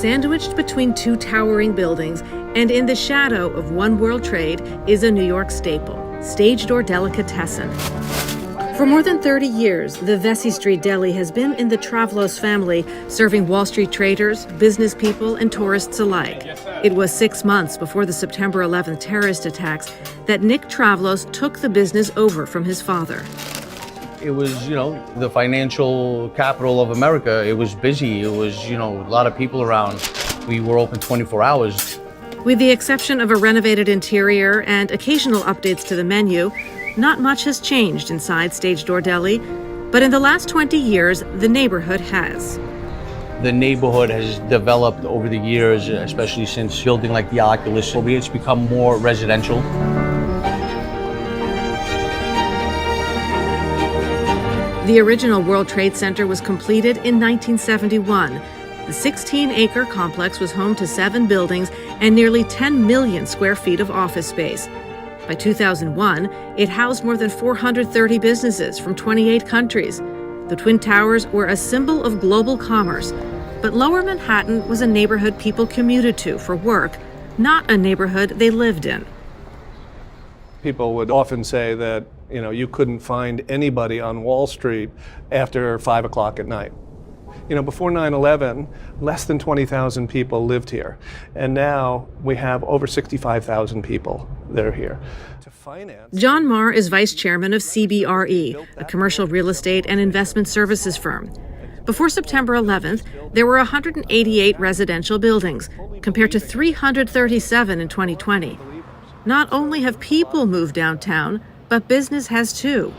Sandwiched between two towering buildings and in the shadow of One World Trade is a New York staple, stage door delicatessen. For more than 30 years, the Vesey Street Deli has been in the Travlos family, serving Wall Street traders, business people, and tourists alike. It was 6 months before the September 11th terrorist attacks that Nick Travlos took the business over from his father. It was, the financial capital of America. It was busy. It was, a lot of people around. We were open 24 hours. With the exception of a renovated interior and occasional updates to the menu, not much has changed inside Stage Door Deli, but in the last 20 years, the neighborhood has. The neighborhood has developed over the years, especially since building like the Oculus. So it's become more residential. The original World Trade Center was completed in 1971. The 16-acre complex was home to 7 buildings and nearly 10 million square feet of office space. By 2001, it housed more than 430 businesses from 28 countries. The Twin Towers were a symbol of global commerce, but Lower Manhattan was a neighborhood people commuted to for work, not a neighborhood they lived in. People would often say that, you couldn't find anybody on Wall Street after 5 o'clock at night. Before 9/11, less than 20,000 people lived here. And now we have over 65,000 people that are here. John Marr is vice chairman of CBRE, a commercial real estate and investment services firm. Before September 11th, there were 188 residential buildings, compared to 337 in 2020. Not only have people moved downtown, but business has too.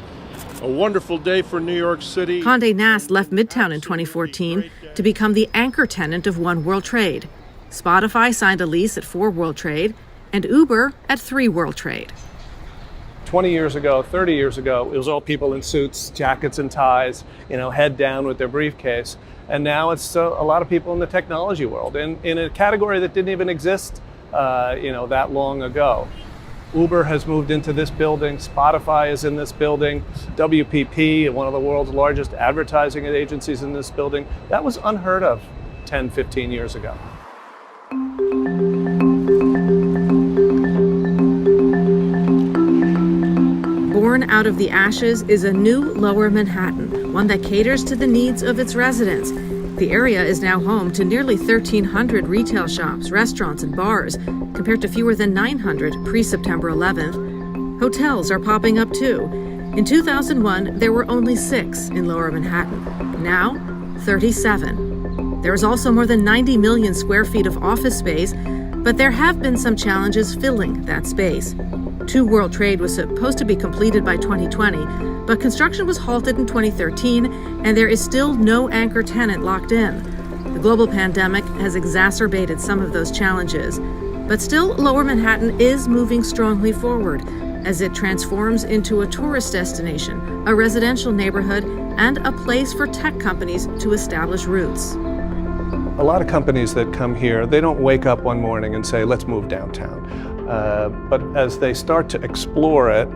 A wonderful day for New York City. Condé Nast left Midtown in 2014 to become the anchor tenant of One World Trade. Spotify signed a lease at 4 World Trade and Uber at 3 World Trade. 20 years ago, 30 years ago, it was all people in suits, jackets and ties, head down with their briefcase. And now it's a lot of people in the technology world, in a category that didn't even exist, that long ago. Uber has moved into this building, Spotify is in this building, WPP, one of the world's largest advertising agencies, in this building. That was unheard of 10, 15 years ago. Born out of the ashes is a new Lower Manhattan, one that caters to the needs of its residents. The area is now home to nearly 1,300 retail shops, restaurants, and bars, compared to fewer than 900 pre-September 11th. Hotels are popping up too. In 2001, there were only 6 in Lower Manhattan. Now, 37. There is also more than 90 million square feet of office space, but there have been some challenges filling that space. 2 World Trade was supposed to be completed by 2020, but construction was halted in 2013, and there is still no anchor tenant locked in. The global pandemic has exacerbated some of those challenges, but still Lower Manhattan is moving strongly forward as it transforms into a tourist destination, a residential neighborhood, and a place for tech companies to establish roots. A lot of companies that come here, they don't wake up one morning and say, let's move downtown. But as they start to explore it,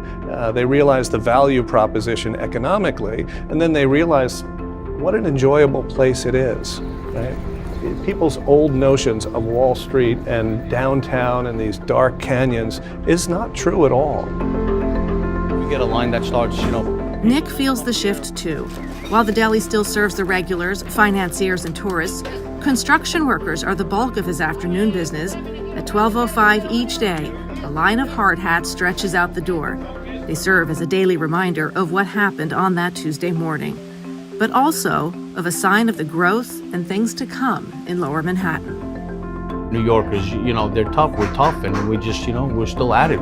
they realize the value proposition economically, and then they realize what an enjoyable place it is. Right? People's old notions of Wall Street and downtown and these dark canyons is not true at all. We get a line that starts, Nick feels the shift too. While the deli still serves the regulars, financiers, and tourists, construction workers are the bulk of his afternoon business. At 12:05 each day, a line of hard hats stretches out the door. They serve as a daily reminder of what happened on that Tuesday morning, but also of a sign of the growth and things to come in Lower Manhattan. New Yorkers, they're tough, we're tough, and we just, we're still at it.